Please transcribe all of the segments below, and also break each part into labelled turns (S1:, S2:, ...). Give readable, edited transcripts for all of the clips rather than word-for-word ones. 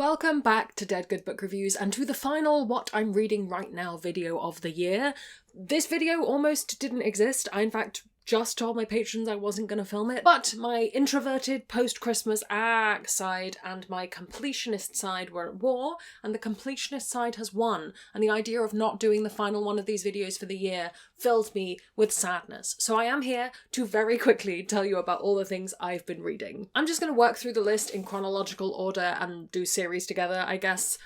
S1: Welcome back to Dead Good Book Reviews and to the final What I'm Reading Right Now video of the year. This video almost didn't exist. I, in fact, just told my patrons I wasn't going to film it, but my introverted post-Christmas side and my completionist side were at war, and the completionist side has won, and the idea of not doing the final one of these videos for the year filled me with sadness. So I am here to very quickly tell you about all the things I've been reading. I'm just going to work through the list in chronological order and do series together, I guess.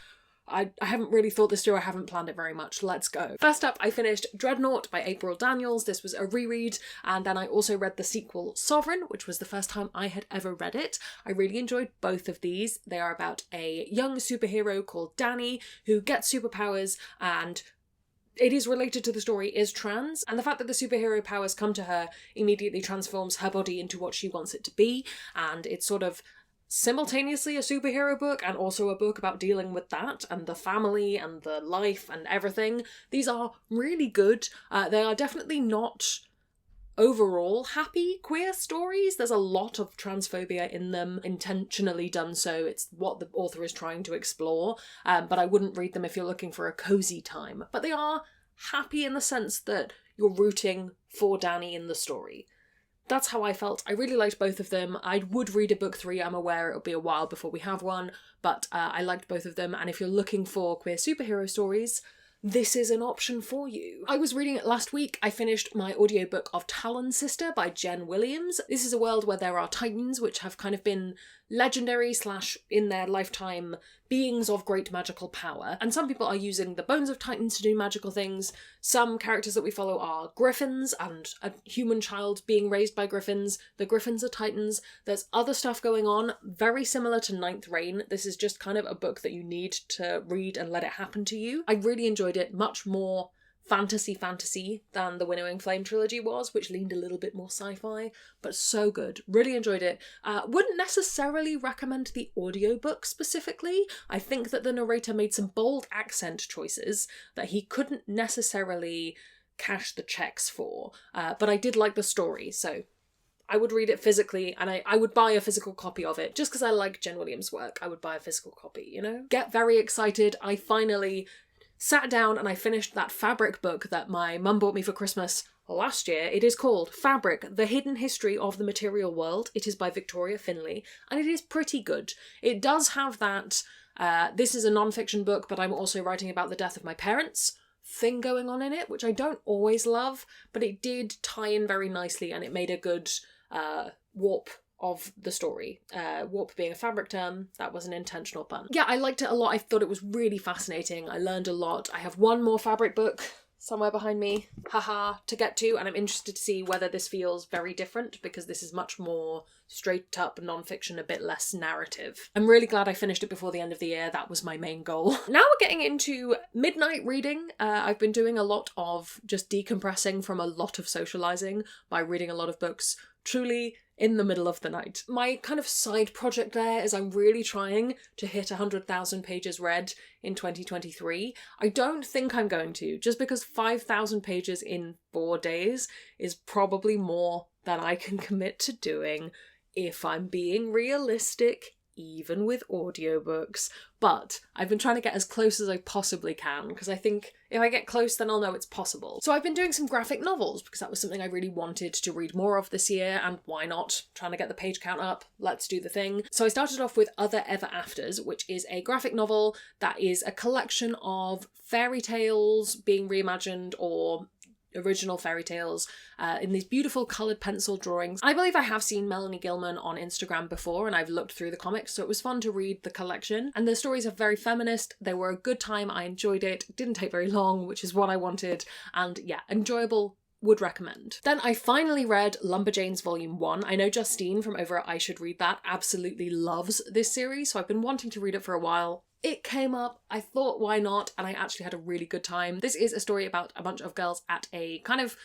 S1: I haven't really thought this through, I haven't planned it very much. Let's go. First up, I finished Dreadnought by April Daniels. This was a reread, and then I also read the sequel Sovereign, which was the first time I had ever read it. I really enjoyed both of these. They are about a young superhero called Danny who gets superpowers, and it is related to the story, is trans, and the fact that the superhero powers come to her immediately transforms her body into what she wants it to be, and it's sort of simultaneously a superhero book and also a book about dealing with that and the family and the life and everything. These are really good. They are definitely not overall happy queer stories. There's a lot of transphobia in them, intentionally done so. It's what the author is trying to explore, but I wouldn't read them if you're looking for a cozy time. But they are happy in the sense that you're rooting for Danny in the story. That's how I felt. I really liked both of them. I would read a book 3, I'm aware it'll be a while before we have one, but I liked both of them, and if you're looking for queer superhero stories, this is an option for you. I was reading it last week. I finished my audiobook of Talon Sister by Jen Williams. This is a world where there are titans, which have kind of been legendary / in their lifetime beings of great magical power, and some people are using the bones of titans to do magical things. Some characters that we follow are griffins and a human child being raised by griffins. The griffins are titans. There's other stuff going on very similar to Ninth Reign. This is just kind of a book that you need to read and let it happen to you. I really enjoyed it, much more fantasy than the Winnowing Flame trilogy was, which leaned a little bit more sci-fi, but so good. Really enjoyed it. Wouldn't necessarily recommend the audiobook specifically. I think that the narrator made some bold accent choices that he couldn't necessarily cash the checks for, but I did like the story, so I would read it physically, and I would buy a physical copy of it. Just because I like Jen Williams' work, I would buy a physical copy, you know? Get very excited. I finally sat down and I finished that fabric book that my mum bought me for Christmas last year. It is called Fabric, The Hidden History of the Material World. It is by Victoria Finlay, and it is pretty good. It does have that, this is a non-fiction book, but I'm also writing about the death of my parents thing going on in it, which I don't always love, but it did tie in very nicely, and it made a good warp of the story. Warp being a fabric term, that was an intentional pun. Yeah, I liked it a lot. I thought it was really fascinating. I learned a lot. I have one more fabric book somewhere behind me, to get to, and I'm interested to see whether this feels very different, because this is much more straight up non-fiction, a bit less narrative. I'm really glad I finished it before the end of the year. That was my main goal. Now we're getting into midnight reading. I've been doing a lot of just decompressing from a lot of socializing by reading a lot of books truly in the middle of the night. My kind of side project there is I'm really trying to hit 100,000 pages read in 2023. I don't think I'm going to, just because 5,000 pages in 4 days is probably more than I can commit to doing if I'm being realistic, even with audiobooks. But I've been trying to get as close as I possibly can, because I think if I get close, then I'll know it's possible. So I've been doing some graphic novels, because that was something I really wanted to read more of this year, and why not? Trying to get the page count up, let's do the thing. So I started off with Other Ever Afters, which is a graphic novel that is a collection of fairy tales being reimagined, or original fairy tales, in these beautiful coloured pencil drawings. I believe I have seen Melanie Gilman on Instagram before, and I've looked through the comics, so it was fun to read the collection. And the stories are very feminist. They were a good time. I enjoyed it. It didn't take very long, which is what I wanted. And yeah, enjoyable. Would recommend. Then I finally read Lumberjanes Volume 1. I know Justine from over at I Should Read That absolutely loves this series, so I've been wanting to read it for a while. It came up, I thought why not, and I actually had a really good time. This is a story about a bunch of girls at a kind of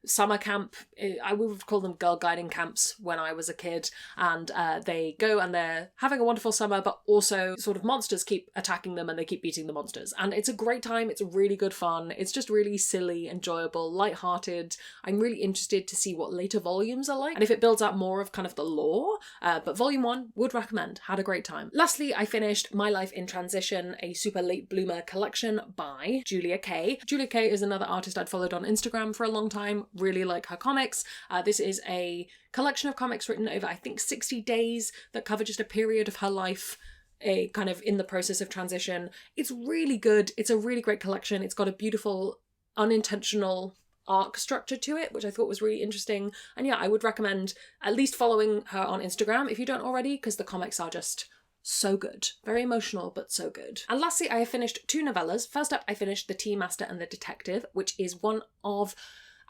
S1: summer camp. I would call them girl guiding camps when I was a kid, and they go and they're having a wonderful summer, but also sort of monsters keep attacking them and they keep beating the monsters. And it's a great time, it's really good fun, it's just really silly, enjoyable, light-hearted. I'm really interested to see what later volumes are like, and if it builds out more of kind of the lore, but volume 1, would recommend, had a great time. Lastly, I finished My Life in Transition, a super late bloomer collection by Julia Kay. Julia Kay is another artist I'd followed on Instagram for a long time, really like her comics. This is a collection of comics written over, I think, 60 days that cover just a period of her life, a kind of in the process of transition. It's really good. It's a really great collection. It's got a beautiful, unintentional arc structure to it, which I thought was really interesting. And yeah, I would recommend at least following her on Instagram if you don't already, because the comics are just so good. Very emotional, but so good. And lastly, I have finished 2 novellas. First up, I finished The Tea Master and the Detective, which is one of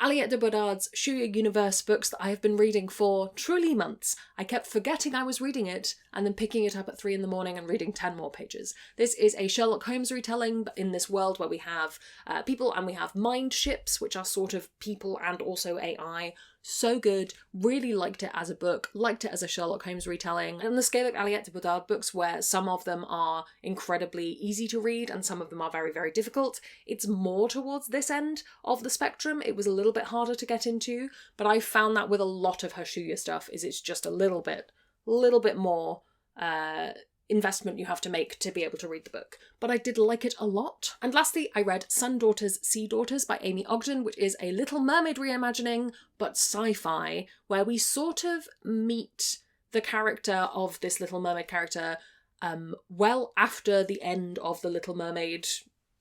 S1: Aliette de Bodard's Shuya Universe books that I have been reading for truly months. I kept forgetting I was reading it and then picking it up at 3 a.m. and reading 10 more pages. This is a Sherlock Holmes retelling, but in this world where we have people and we have mind ships, which are sort of people and also AI. So good, really liked it as a book, liked it as a Sherlock Holmes retelling. And on the scale of Aliette de Bodard books, where some of them are incredibly easy to read and some of them are very, very difficult, it's more towards this end of the spectrum. It was a little bit harder to get into, but I found that with a lot of her Shuya stuff is it's just a little bit more investment you have to make to be able to read the book. But I did like it a lot. And lastly, I read Sun Daughters, Sea Daughters by Amy Ogden, which is a Little Mermaid reimagining, but sci-fi, where we sort of meet the character of this Little Mermaid character well after the end of the Little Mermaid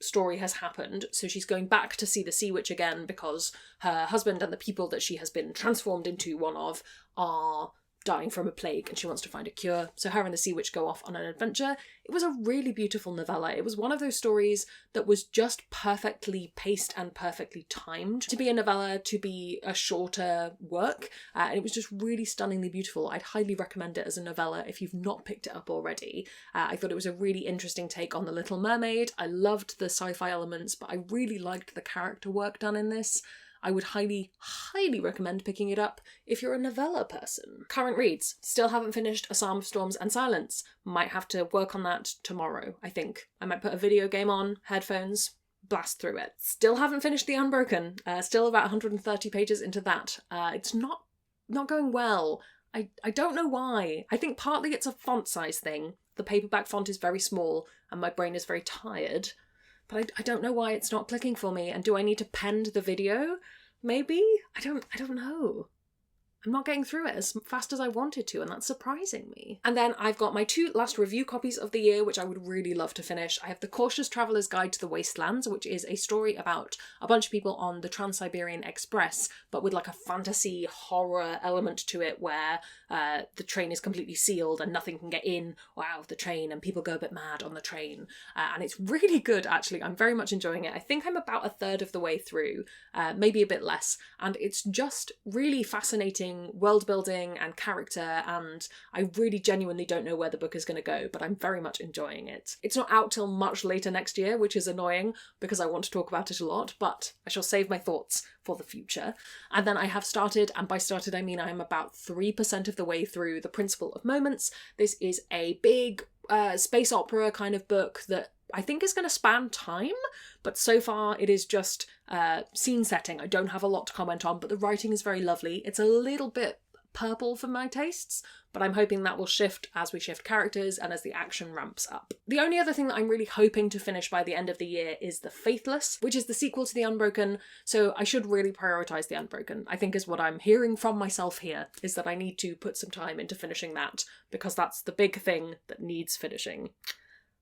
S1: story has happened. So she's going back to see the Sea Witch again because her husband and the people that she has been transformed into one of are dying from a plague and she wants to find a cure. So her and the Sea Witch go off on an adventure. It was a really beautiful novella. It was one of those stories that was just perfectly paced and perfectly timed to be a novella, to be a shorter work. And it was just really stunningly beautiful. I'd highly recommend it as a novella if you've not picked it up already. I thought it was a really interesting take on The Little Mermaid. I loved the sci-fi elements, but I really liked the character work done in this. I would highly, highly recommend picking it up if you're a novella person. Current reads. Still haven't finished A Psalm of Storms and Silence. Might have to work on that tomorrow, I think. I might put a video game on, headphones, blast through it. Still haven't finished The Unbroken. Still about 130 pages into that. It's not going well. I don't know why. I think partly it's a font size thing. The paperback font is very small and my brain is very tired. But I don't know why it's not clicking for me. And do I need to pend the video? Maybe? I don't know. I'm not getting through it as fast as I wanted to, and that's surprising me. And then I've got my 2 last review copies of the year, which I would really love to finish. I have The Cautious Traveller's Guide to the Wastelands, which is a story about a bunch of people on the Trans-Siberian Express, but with like a fantasy horror element to it where the train is completely sealed and nothing can get in or out of the train and people go a bit mad on the train. And it's really good, actually. I'm very much enjoying it. I think I'm about a third of the way through, maybe a bit less. And it's just really fascinating world building and character, and I really genuinely don't know where the book is going to go, but I'm very much enjoying it. It's not out till much later next year, which is annoying because I want to talk about it a lot, but I shall save my thoughts for the future. And then I have started, and by started I mean I'm about 3% of the way through The Principle of Moments. This is a big space opera kind of book that I think is going to span time, but so far it is just scene setting. I don't have a lot to comment on, but the writing is very lovely. It's a little bit purple for my tastes, but I'm hoping that will shift as we shift characters and as the action ramps up. The only other thing that I'm really hoping to finish by the end of the year is The Faithless, which is the sequel to The Unbroken, so I should really prioritise The Unbroken, I think is what I'm hearing from myself here, is that I need to put some time into finishing that, because that's the big thing that needs finishing.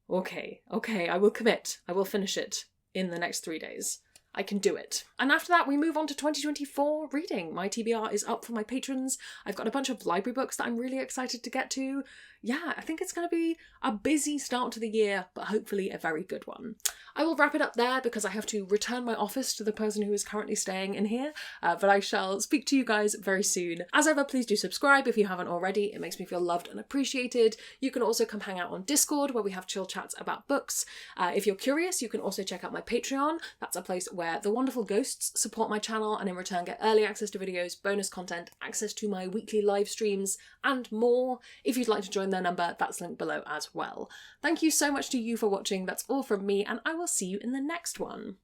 S1: Okay, I will commit. I will finish it in the next 3 days. I can do it. And after that, we move on to 2024 reading. My TBR is up for my patrons. I've got a bunch of library books that I'm really excited to get to. Yeah, I think it's going to be a busy start to the year, but hopefully a very good one. I will wrap it up there because I have to return my office to the person who is currently staying in here, but I shall speak to you guys very soon. As ever, please do subscribe if you haven't already. It makes me feel loved and appreciated. You can also come hang out on Discord where we have chill chats about books. If you're curious, you can also check out my Patreon. That's a place where where the wonderful ghosts support my channel and in return get early access to videos, bonus content, access to my weekly live streams, and more. If you'd like to join their number, that's linked below as well. Thank you so much to you for watching. That's all from me, and I will see you in the next one.